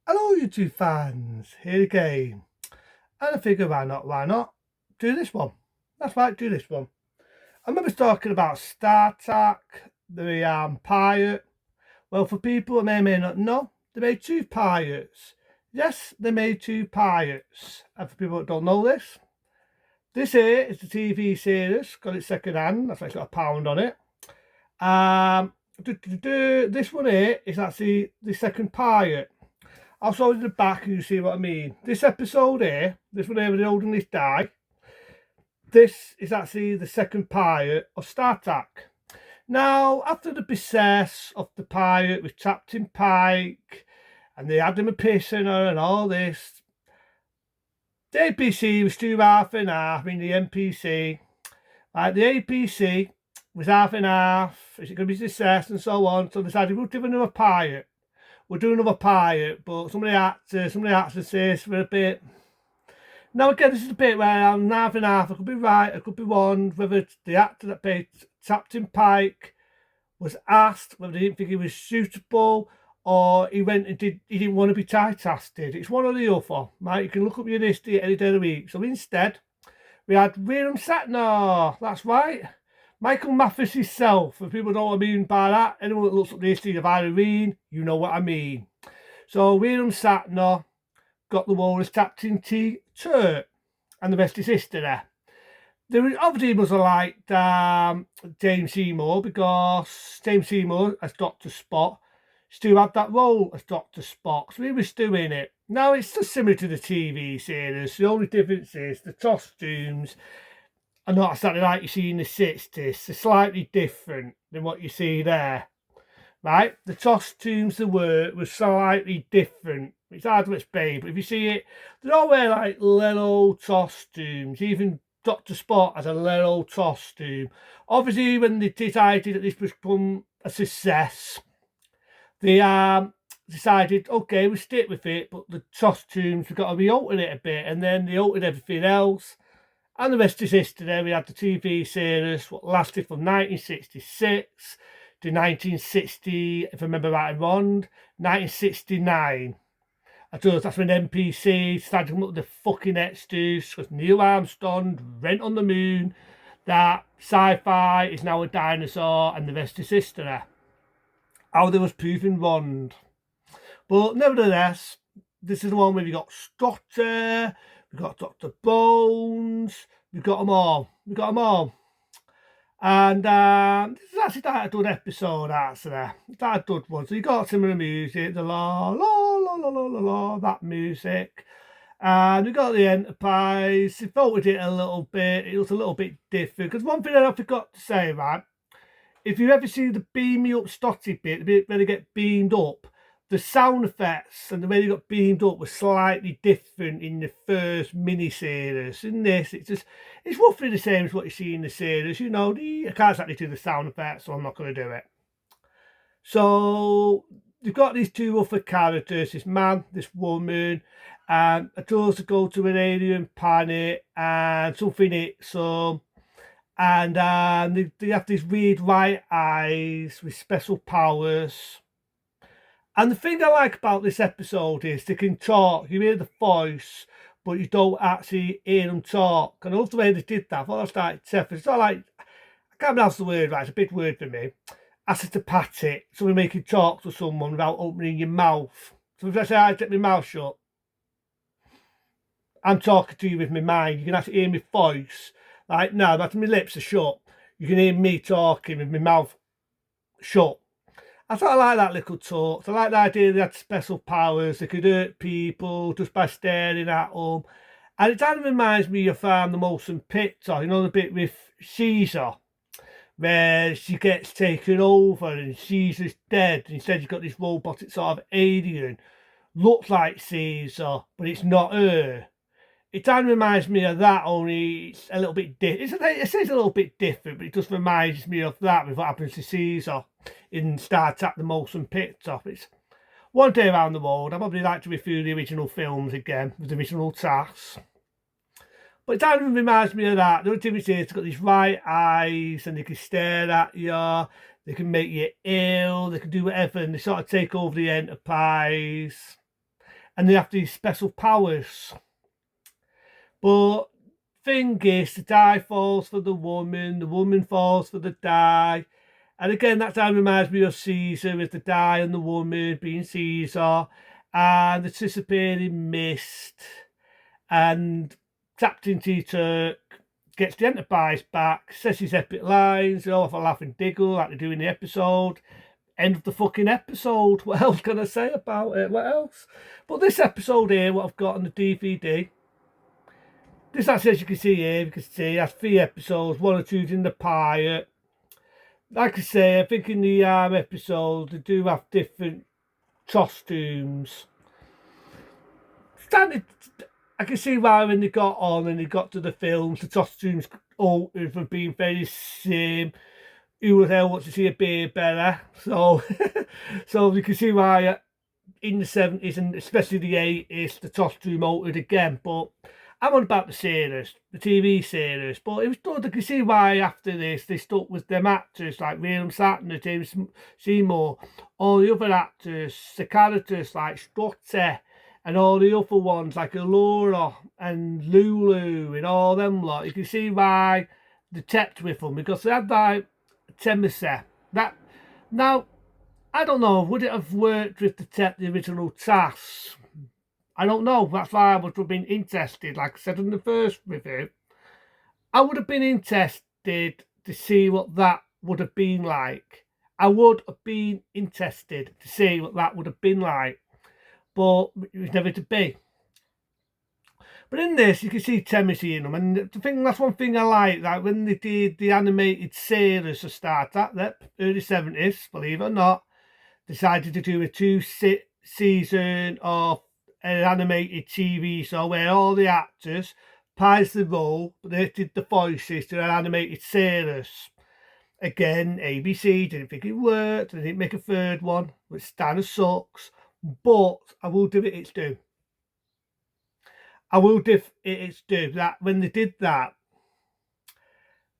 Hello, YouTube fans. Here again. And I figure, why not? Why not? Do this one. That's right, do this one. I remember talking about Star Trek, the pirate. Well, for people who may not know, they made two pirates. Yes, they made two pirates. And for people that don't know this here is the TV series. Got it second hand. That's why it's got a pound on it. This one here is actually the second pirate. I'll show you the back and you see what I mean. This episode here, this one here with the holding this die, this is actually the second pirate of Star Trek. Now, after the success of the pirate with Captain Pike, and they had him a pissing her and all this, the APC was two half and half, I mean the NPC. The APC was half and half, is it going to be success and so on, so they decided we'll give another pirate. We'll do another pirate, but some of the actors says for a bit. Now again, this is the bit where I'm half and half. I could be right, I could be wrong. Whether the actor that played Captain Pike was asked whether he didn't think he was suitable, or he went and he didn't want to be typecasted. It's one or the other, right? You can look up your history any day of the week. So instead, we had William Shatner. That's right. Michael Mathis himself, if people know what I mean by that, anyone that looks at the history of Irene, you know what I mean. So William Shatner got the role as Captain T. Turk, and the rest is history. There was obviously must have liked James Seymour, because James Seymour as Dr. Spock, Stu had that role as Dr. Spock, so he was doing it. Now it's just similar to the TV series. The only difference is the costumes are not exactly like you see in the 60s. They're slightly different than what you see there, right? The costumes they were slightly different. It's hard to explain, but if you see it, they all wear like little costumes. Even Dr. Spock has a little costume. Obviously, when they decided that this was become a success, they decided, okay, we'll stick with it, but the costumes, we've got to re-alter it a bit, and then they altered everything else. And the rest is history. We had the TV series, what lasted from 1966 to 1960, if I remember right and wrong, 1969. I thought that's when NPC started to come up with the fucking excuse, because Neil Armstrong went on the moon, that sci-fi is now a dinosaur, and the rest is history. How they was proven wrong. But nevertheless, this is the one where we got Stotter, we got Dr. Bones, we got them all. We got them all. And this is actually quite a good episode, actually. It's quite a good one. So you got some of the music, the la la la la la la la, that music. And we got the Enterprise. They folded it a little bit. It was a little bit different. Because one thing I forgot to say, right? If you ever see the beam me up Stotty bit, the bit where they get beamed up, the sound effects and the way they got beamed up was slightly different in the first mini-series. In this, it's roughly the same as what you see in the series. You know, I can't exactly do the sound effects, so I'm not going to do it. So, you've got these two other characters, this man, this woman, and a chose to go to an alien planet, and something hits them. And they have these weird white eyes with special powers. And the thing I like about this episode is they can talk. You hear the voice, but you don't actually hear them talk. And I love the way they did that. I thought that was like, it's not like, I can't pronounce the word right, it's a big word for me. Ask to pat it. So we make you talk to someone without opening your mouth. So if I say, I take my mouth shut, I'm talking to you with my mind. You can actually hear my voice. Like, now, after my lips are shut, you can hear me talking with my mouth shut. I thought I like that little talk. I like the idea they had special powers. They could hurt people just by staring at them. And it kind of reminds me of the Molson Picture, you know, the bit with Caesar, where she gets taken over and Caesar's dead. And instead, you've got this robotic sort of alien. Looks like Caesar, but it's not her. It kind of reminds me of that, only it's a little bit different. It says a little bit different, but it just reminds me of that with what happens to Caesar in Star Trek: The Motion Picture. It's one day around the world. I'd probably like to review the original films again with the original tasks. But it kind of reminds me of that. The only difference is they've got these white eyes and they can stare at you, they can make you ill, they can do whatever, and they sort of take over the Enterprise. and they have these special powers. But thing is, the die falls for the woman falls for the die. And again, that time reminds me of Caesar with the die and the woman being Caesar, and the disappearing mist, and Captain T-Turk gets the Enterprise back, says his epic lines, they all have a laughing diggle like they do in the episode. End of the fucking episode. What else can I say about it? What else? But this episode here, what I've got on the DVD, this actually, as you can see here, you can see has 3 episodes, 1 or 2's in the pilot. Like I say, I think in the episode, they do have different costumes. Standard, I can see why when they got on and they got to the films, the costumes altered from being very same. Who the hell wants to see a beer better? So, so you can see why in the 70s and especially the 80s, the costume altered again. But I'm on about the series, the TV series. But it was good. I can see why after this they stuck with them actors like William Shatner, James Seymour, all the other actors, the characters like Strutter, and all the other ones like Allura and Lulu and all them lot. You can see why they kept with them because they had like Temesek. That now I don't know, would it have worked with the original TAS? I don't know. That's why I would have been interested. Like I said in the first review, I would have been interested to see what that would have been like. I would have been interested to see what that would have been like. But it was never to be. But in this, you can see Timothy in them, and I think that's one thing I like when they did the animated series to start that early 70s, believe it or not, decided to do a 2-season of an animated TV show where all the actors plays the role, but they did the voices to an animated series. Again, ABC didn't think it worked, they didn't make a third one, which kind of sucks. But I will give it its due. I will give it its due that when they did that,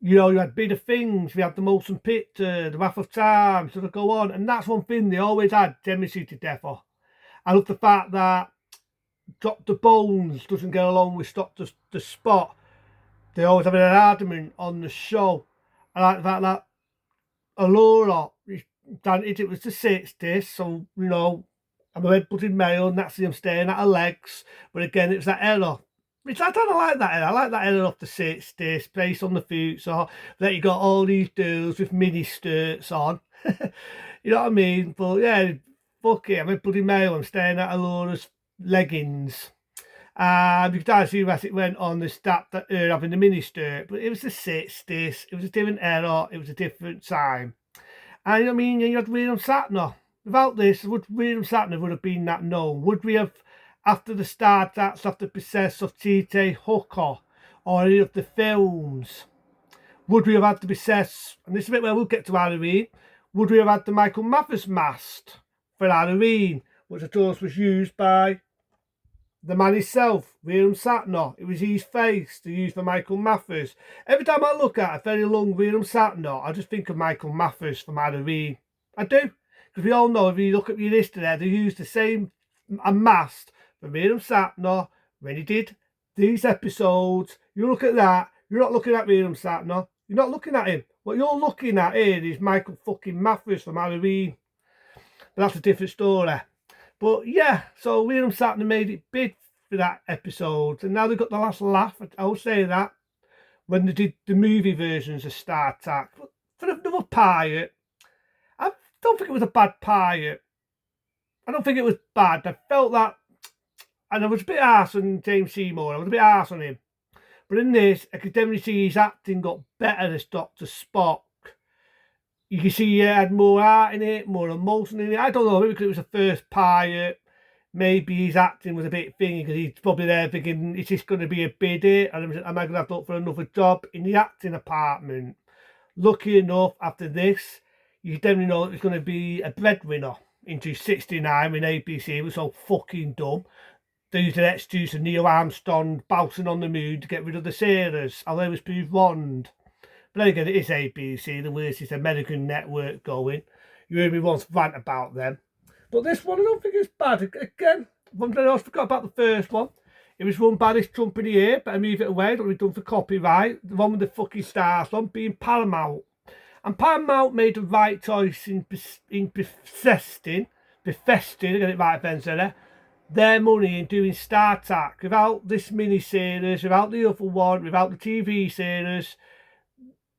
you know, you had Bit of Things, we had the Motion Picture, the Wrath of Time, sort of go on, and that's one thing they always had tendency to differ. I love the fact that Dr. Bones doesn't get along with Dr. the Spot. They always have an argument on the show. I like the fact that Allura, it was the 60s, so, you know, I'm a red-blooded male, and that's him staring at her legs. But again, it was that era. Which I don't like that era. I like that era of the 60s, based on the future. That you got all these girls with mini skirts on. You know what I mean? But yeah, fuck it. I'm a bloody male. I'm staring at Allura's leggings. You can see as it went on, the stat that her having the mini skirt. But it was the 60s. It was a different era. It was a different time. And you know what I mean? You had William Shatner. Without this, would William Shatner would have been that known? Would we have, after the start, that's after the success of T.J. Hooker or any of the films, would we have had the success, and this is a bit where we'll get to Halloween, would we have had the Michael Mathers mask for Halloween, which of course was used by the man himself, William Shatner? It was his face to use for Michael Mathers. Every time I look at a very long William Shatner, I just think of Michael Mathers from Halloween. I do. Because we all know, if you look at your list there, they used the same mask for William Shatner when he did these episodes. You look at that, you're not looking at William Shatner. You're not looking at him. What you're looking at here is Michael fucking Mathers from Halloween. But that's a different story. But yeah, so William Shatner made it big for that episode. And now they've got the last laugh, I will say that, when they did the movie versions of Star Trek. But for another pirate, I don't think it was a bad pilot. I don't think it was bad. I felt that, and I was a bit harsh on James Seymour. I was a bit harsh on him. But in this, I could definitely see his acting got better as Dr. Spock. You can see he had more art in it, more emotion in it. I don't know, maybe because it was the first pilot. Maybe his acting was a bit thingy because he's probably there thinking, is this going to be a biddy? And am I going to have to look for another job in the acting department? Lucky enough, after this, you definitely know it was going to be a breadwinner into 69 when ABC was so fucking dumb. They used an excuse of Neil Armstrong bouncing on the moon to get rid of the sailors. Although it was proved wrong. But then again, it is ABC, the worst American network going. You heard me once rant about them. But this one, I don't think it's bad. Again, one thing I also forgot about the first one. It was run by this company here, but I move it away. That was done for copyright. The one with the fucking stars on being Paramount. And Paramount made the right choice in befesting, I get it right eventually, their money in doing Star Trek. Without this mini-series, without the other one, without the TV series,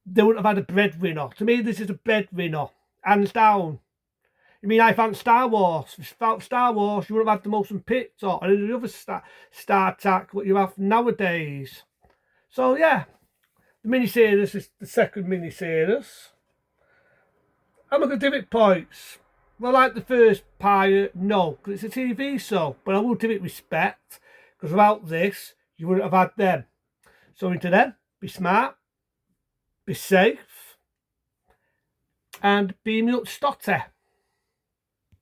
they wouldn't have had a breadwinner. To me, this is a breadwinner, hands down. I mean, I found Star Wars. Without Star Wars, you wouldn't have had the motion picture and any other Star Trek what you have nowadays. So yeah, the miniseries is the second miniseries. I'm going to give it points. Well, like the first Pirate, no, because it's a TV show. But I will give it respect, because without this, you wouldn't have had them. So into them, be smart, be safe, and be me up stotty.